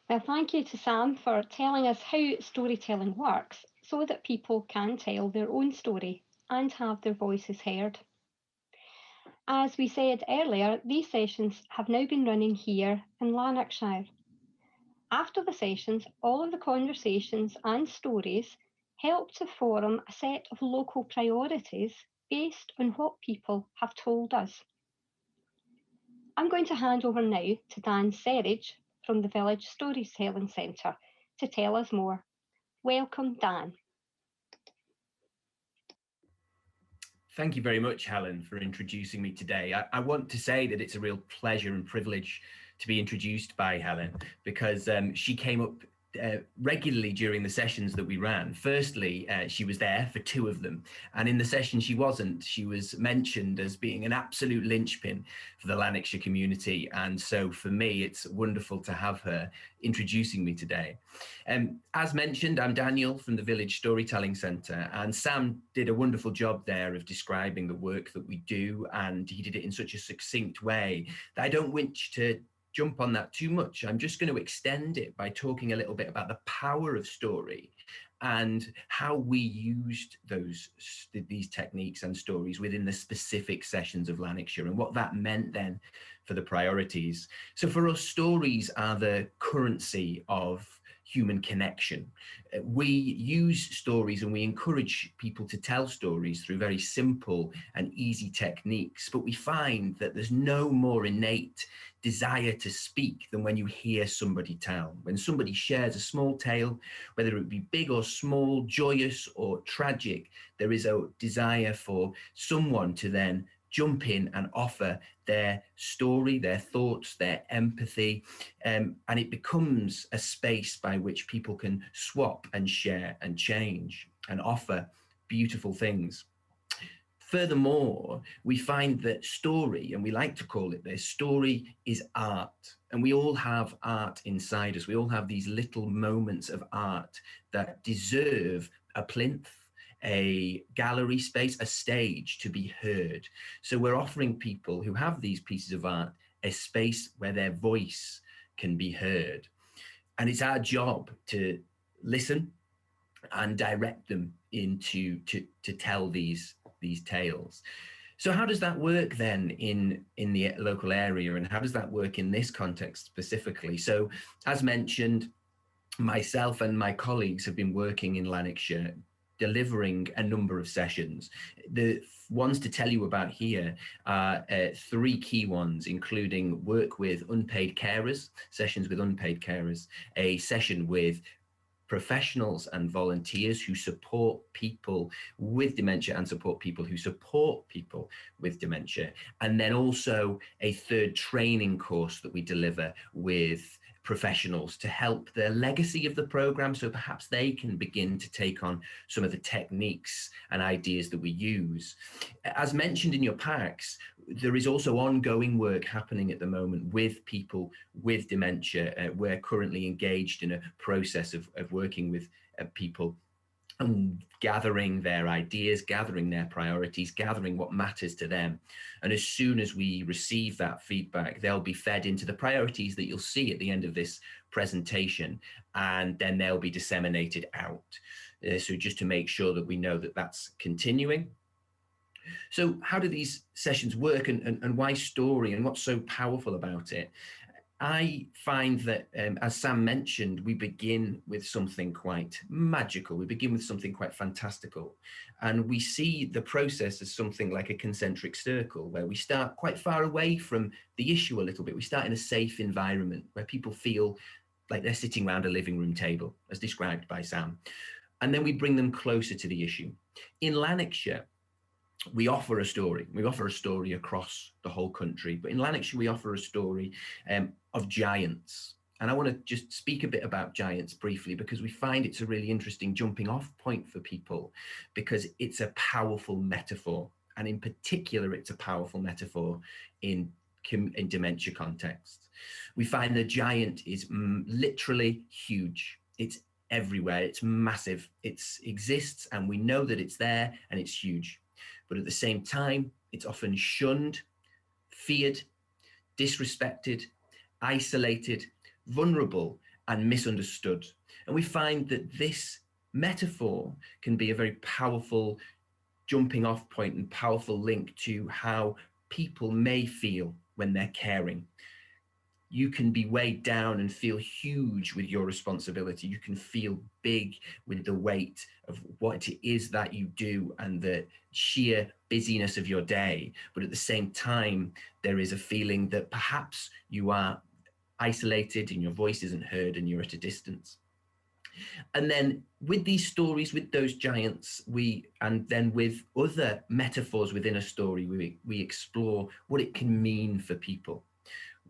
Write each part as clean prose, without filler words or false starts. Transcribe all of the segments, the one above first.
Well, thank you to Sam for telling us how storytelling works so that people can tell their own story and have their voices heard. As we said earlier, these sessions have now been running here in Lanarkshire. After the sessions, all of the conversations and stories help to form a set of local priorities based on what people have told us. I'm going to hand over now to Dan Serridge from the Village Storytelling Centre to tell us more. Welcome, Dan. Thank you very much, Helen, for introducing me today. I want to say that it's a real pleasure and privilege to be introduced by Helen because she came up regularly during the sessions that we ran. Firstly, she was there for 2 of them, and in the session she wasn't. She was mentioned as being an absolute linchpin for the Lanarkshire community, and so for me it's wonderful to have her introducing me today. As mentioned, I'm Daniel from the Village Storytelling Centre, and Sam did a wonderful job there of describing the work that we do, and he did it in such a succinct way that I don't wish to jump on that too much. I'm just going to extend it by talking a little bit about the power of story and how we used these techniques and stories within the specific sessions of Lanarkshire and what that meant then for the priorities. So for us, stories are the currency of human connection. We use stories and we encourage people to tell stories through very simple and easy techniques, but we find that there's no more innate desire to speak than when you hear somebody tell. When somebody shares a small tale, whether it be big or small, joyous or tragic, there is a desire for someone to then jump in and offer their story, their thoughts, their empathy, and it becomes a space by which people can swap and share and change and offer beautiful things. Furthermore, we find that story, and we like to call it this, story is art. And we all have art inside us. We all have these little moments of art that deserve a plinth, a gallery space, a stage to be heard. So we're offering people who have these pieces of art a space where their voice can be heard. And it's our job to listen and direct them into to tell these tales. So how does that work then in the local area, and how does that work in this context specifically? So as mentioned, myself and my colleagues have been working in Lanarkshire delivering a number of sessions. The ones to tell you about here are 3 key ones, including work with unpaid carers, sessions with unpaid carers, a session with professionals and volunteers who support people with dementia and support people who support people with dementia, and then also a 3rd training course that we deliver with professionals to help the legacy of the program, so perhaps they can begin to take on some of the techniques and ideas that we use. As mentioned in your packs, there is also ongoing work happening at the moment with people with dementia. We're currently engaged in a process of working with people and gathering their ideas, gathering their priorities, gathering what matters to them. And as soon as we receive that feedback, they'll be fed into the priorities that you'll see at the end of this presentation, and then they'll be disseminated out. So just to make sure that we know that that's continuing. So how do these sessions work, and why story, and what's so powerful about it? I find that, as Sam mentioned, we begin with something quite magical. We begin with something quite fantastical. And we see the process as something like a concentric circle, where we start quite far away from the issue a little bit. We start in a safe environment where people feel like they're sitting around a living room table, as described by Sam. And then we bring them closer to the issue. In Lanarkshire, we offer a story. We offer a story across the whole country, but in Lanarkshire, we offer a story of giants. And I want to just speak a bit about giants briefly, because we find it's a really interesting jumping off point for people, because it's a powerful metaphor. And in particular, it's a powerful metaphor in dementia contexts. We find the giant is literally huge. It's everywhere. It's massive. It exists, and we know that it's there, and it's huge. But at the same time, it's often shunned, feared, disrespected, isolated, vulnerable, and misunderstood. And we find that this metaphor can be a very powerful jumping off point and powerful link to how people may feel when they're caring. You can be weighed down and feel huge with your responsibility. You can feel big with the weight of what it is that you do and the sheer busyness of your day. But at the same time, there is a feeling that perhaps you are isolated and your voice isn't heard and you're at a distance. And then with these stories, with those giants, and then with other metaphors within a story, we explore what it can mean for people.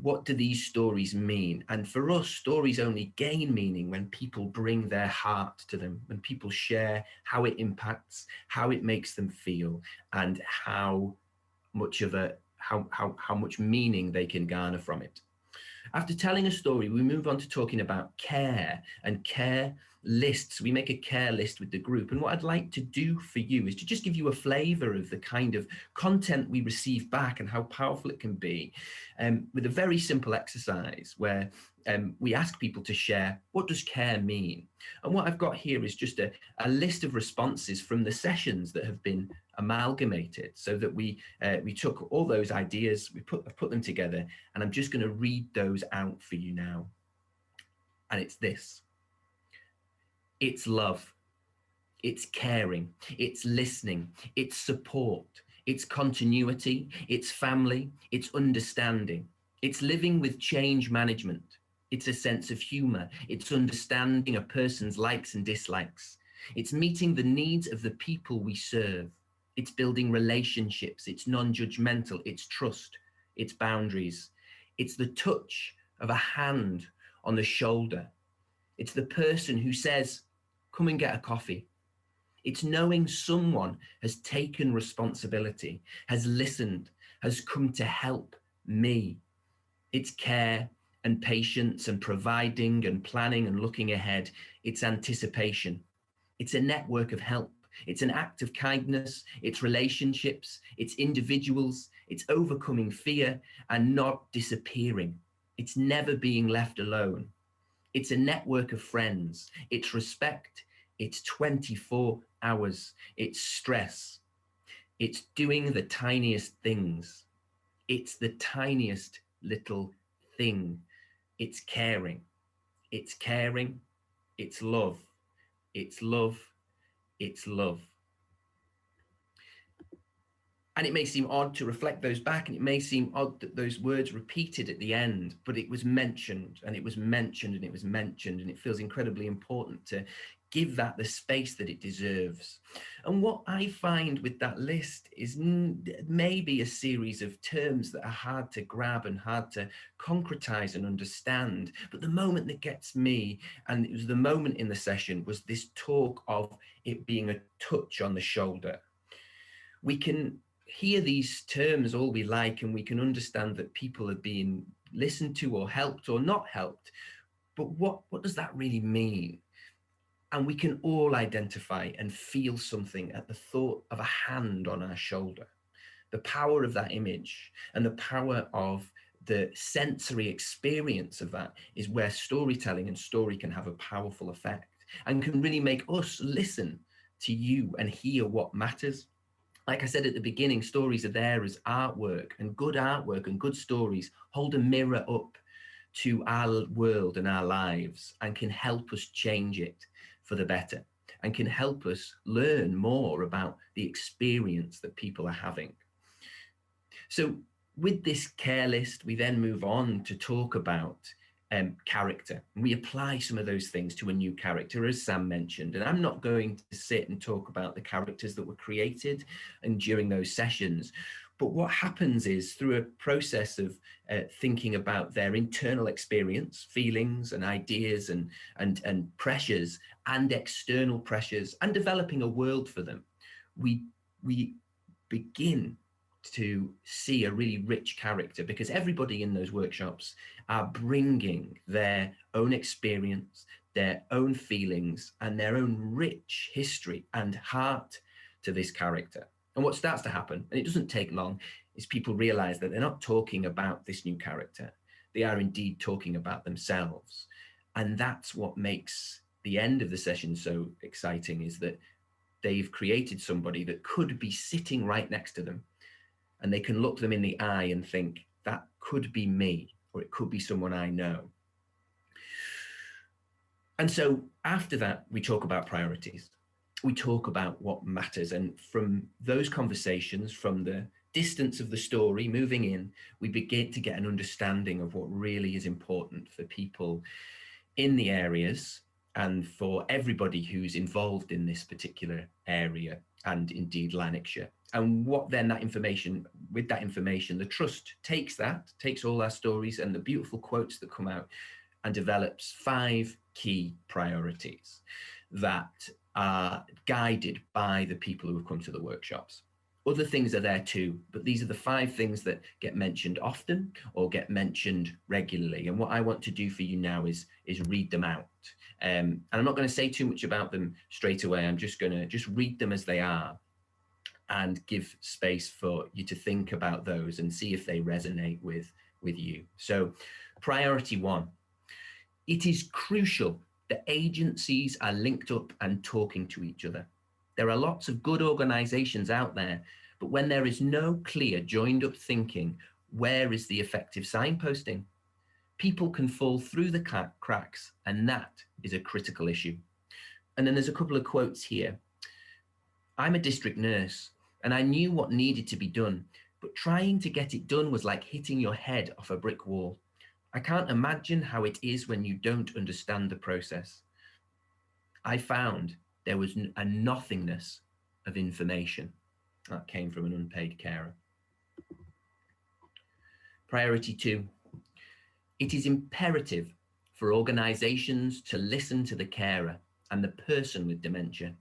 What do these stories mean? And for us, stories only gain meaning when people bring their heart to them, when people share how it impacts, how it makes them feel, and how much meaning they can garner from it. After telling a story, we move on to talking about care and care lists. We make a care list with the group. And what I'd like to do for you is to just give you a flavor of the kind of content we receive back and how powerful it can be, with a very simple exercise where we ask people to share, what does care mean? And what I've got here is just a list of responses from the sessions that have been amalgamated, so that we took all those ideas, we put them together, and I'm just going to read those out for you now. And it's this: it's love, it's caring, it's listening, it's support, it's continuity, it's family, it's understanding, it's living with change management, it's a sense of humor, it's understanding a person's likes and dislikes, it's meeting the needs of the people we serve, it's building relationships, it's non-judgmental, it's trust, it's boundaries, it's the touch of a hand on the shoulder, it's the person who says, come and get a coffee. It's knowing someone has taken responsibility, has listened, has come to help me. It's care and patience and providing and planning and looking ahead. It's anticipation. It's a network of help. It's an act of kindness. It's relationships. It's individuals. It's overcoming fear and not disappearing. It's never being left alone. It's a network of friends. It's respect. It's 24 hours. It's stress. It's doing the tiniest things. It's the tiniest little thing. It's caring. It's caring. It's love. It's love. It's love. And it may seem odd to reflect those back, and it may seem odd that those words repeated at the end, but it was mentioned, and it was mentioned, and it was mentioned, and it feels incredibly important to give that the space that it deserves. And what I find with that list is maybe a series of terms that are hard to grab and hard to concretize and understand. But the moment that gets me, and it was the moment in the session, was this talk of it being a touch on the shoulder. We can hear these terms all we like, and we can understand that people are being listened to or helped or not helped. But what does that really mean? And we can all identify and feel something at the thought of a hand on our shoulder. The power of that image and the power of the sensory experience of that is where storytelling and story can have a powerful effect and can really make us listen to you and hear what matters. Like I said at the beginning, stories are there as artwork and good stories hold a mirror up to our world and our lives and can help us change it for the better and can help us learn more about the experience that people are having. So with this care list, we then move on to talk about character. We apply some of those things to a new character, as Sam mentioned, and I'm not going to sit and talk about the characters that were created and during those sessions. But what happens is, through a process of thinking about their internal experience, feelings and ideas and pressures and external pressures and developing a world for them, we begin to see a really rich character, because everybody in those workshops are bringing their own experience, their own feelings and their own rich history and heart to this character. And what starts to happen, and it doesn't take long, is people realize that they're not talking about this new character. They are indeed talking about themselves. And that's what makes the end of the session so exciting, is that they've created somebody that could be sitting right next to them, and they can look them in the eye and think, that could be me, or it could be someone I know. And so after that, we talk about priorities. We talk about what matters. And from those conversations, from the distance of the story moving in, we begin to get an understanding of what really is important for people in the areas and for everybody who's involved in this particular area, and indeed Lanarkshire. And what then that information, with that information, the trust takes all our stories and the beautiful quotes that come out and develops 5 key priorities that are guided by the people who have come to the workshops. Other things are there too, but these are the 5 things that get mentioned often or get mentioned regularly. And what I want to do for you now is read them out. And I'm not going to say too much about them straight away. I'm just going to read them as they are and give space for you to think about those and see if they resonate with you. So priority 1, it is crucial that agencies are linked up and talking to each other. There are lots of good organizations out there, but when there is no clear joined up thinking, where is the effective signposting? People can fall through the cracks, and that is a critical issue. And then there's a couple of quotes here. I'm a district nurse, and I knew what needed to be done, but trying to get it done was like hitting your head off a brick wall. I can't imagine how it is when you don't understand the process. I found there was a nothingness of information. That came from an unpaid carer. Priority 2, it is imperative for organisations to listen to the carer and the person with dementia,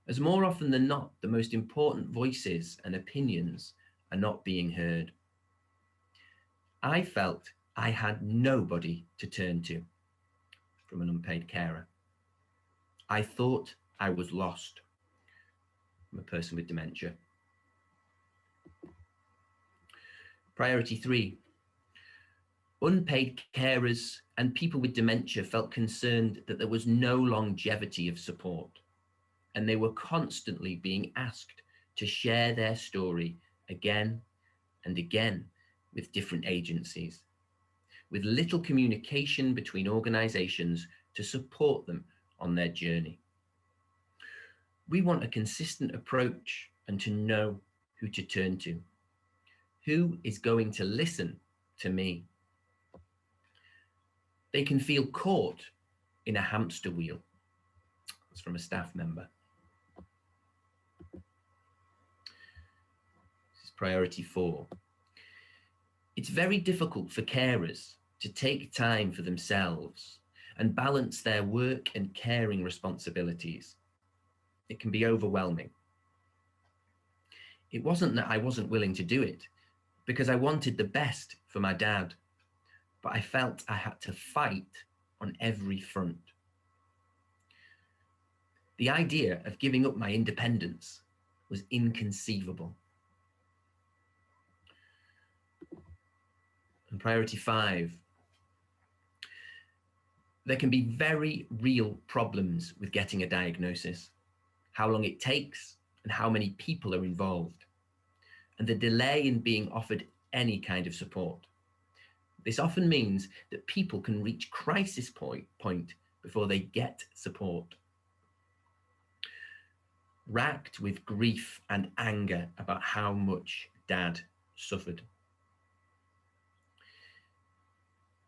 as more often than not, the most important voices and opinions are not being heard. I felt I had nobody to turn to, from an unpaid carer. I thought I was lost, from a person with dementia. Priority 3, unpaid carers and people with dementia felt concerned that there was no longevity of support, and they were constantly being asked to share their story again and again with different agencies, with little communication between organisations to support them on their journey. We want a consistent approach and to know who to turn to. Who is going to listen to me? They can feel caught in a hamster wheel. That's from a staff member. This is priority 4. It's very difficult for carers to take time for themselves and balance their work and caring responsibilities. It can be overwhelming. It wasn't that I wasn't willing to do it, because I wanted the best for my dad, but I felt I had to fight on every front. The idea of giving up my independence was inconceivable. And priority 5, there can be very real problems with getting a diagnosis, how long it takes and how many people are involved, and the delay in being offered any kind of support. This often means that people can reach crisis point before they get support. Racked with grief and anger about how much Dad suffered.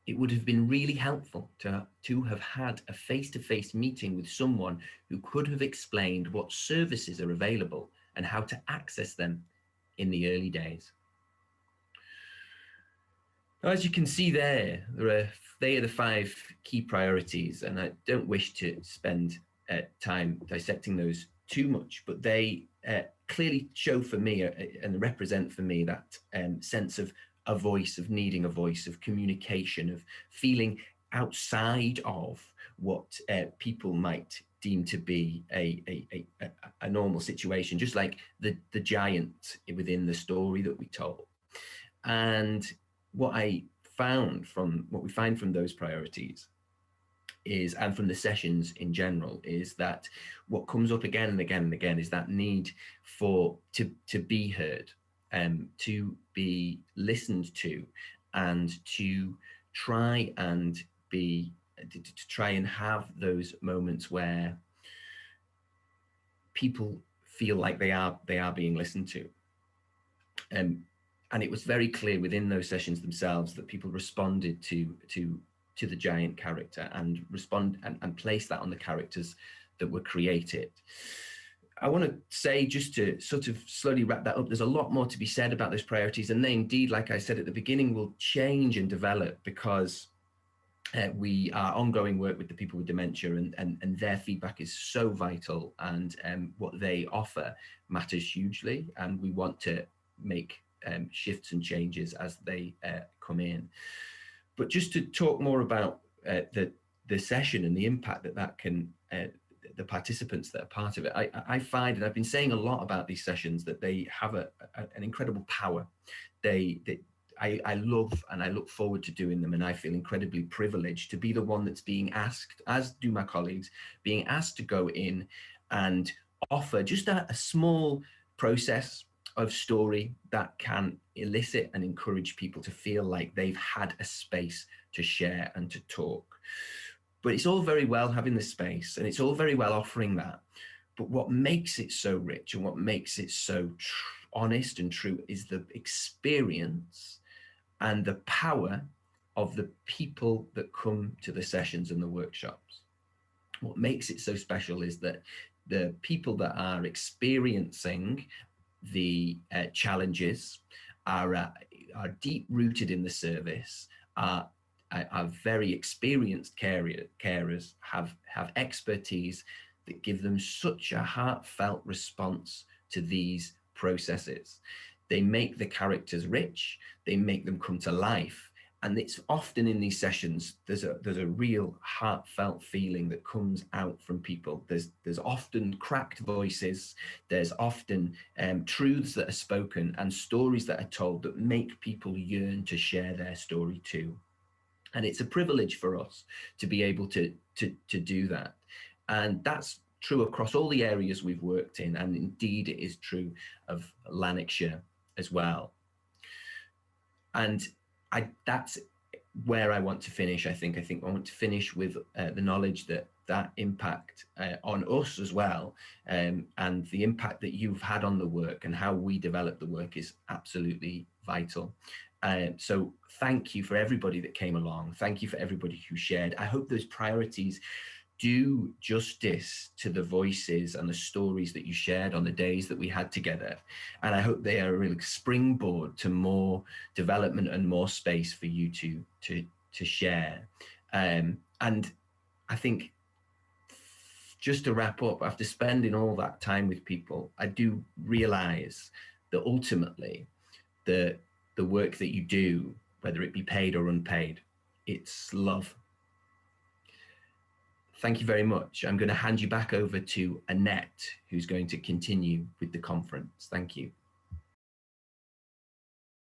It would have been really helpful to have had a face-to-face meeting with someone who could have explained what services are available and how to access them in the early days. Now, as you can see they are the 5 key priorities, and I don't wish to spend time dissecting those too much, but they clearly show for me and represent for me that sense of a voice, of needing a voice, of communication, of feeling outside of what people might deem to be a normal situation, just like the giant within the story that we told. And what we find from those priorities is, and from the sessions in general, is that what comes up again and again and again is that need for to be heard, to be listened to, and to try and be to try and have those moments where people feel like they are being listened to. And it was very clear within those sessions themselves that people responded to the giant character and and place that on the characters that were created. I want to say, just to sort of slowly wrap that up, there's a lot more to be said about those priorities, and they indeed, like I said at the beginning, will change and develop because we are ongoing work with the people with dementia, and their feedback is so vital, and what they offer matters hugely, and we want to make shifts and changes as they come in. But just to talk more about the session and the impact that can, the participants that are part of it, I find, and I've been saying a lot about these sessions, that they have an incredible power. I love and I look forward to doing them, and I feel incredibly privileged to be the one that's being asked, as do my colleagues, being asked to go in and offer just a small process of story that can elicit and encourage people to feel like they've had a space to share and to talk. But it's all very well having the space, and it's all very well offering that. But what makes it so rich and what makes it so honest and true is the experience and the power of the people that come to the sessions and the workshops. What makes it so special is that the people that are experiencing the challenges are deep rooted in the service, are very experienced carers, have expertise that give them such a heartfelt response to these processes. They make the characters rich, they make them come to life. And it's often in these sessions, there's a real heartfelt feeling that comes out from people. There's often cracked voices, there's often truths that are spoken and stories that are told that make people yearn to share their story too. And it's a privilege for us to be able to do that. And that's true across all the areas we've worked in, and indeed it is true of Lanarkshire as well. And that's where I want to finish. I think I want to finish with the knowledge that impact on us as well, and the impact that you've had on the work and how we develop the work is absolutely vital. So thank you for everybody that came along. Thank you for everybody who shared. I hope those priorities do justice to the voices and the stories that you shared on the days that we had together. And I hope they are a real springboard to more development and more space for you to share. And I think, just to wrap up, after spending all that time with people, I do realize that ultimately the work that you do, whether it be paid or unpaid, it's love. Thank you very much. I'm going to hand you back over to Annette, who's going to continue with the conference. Thank you.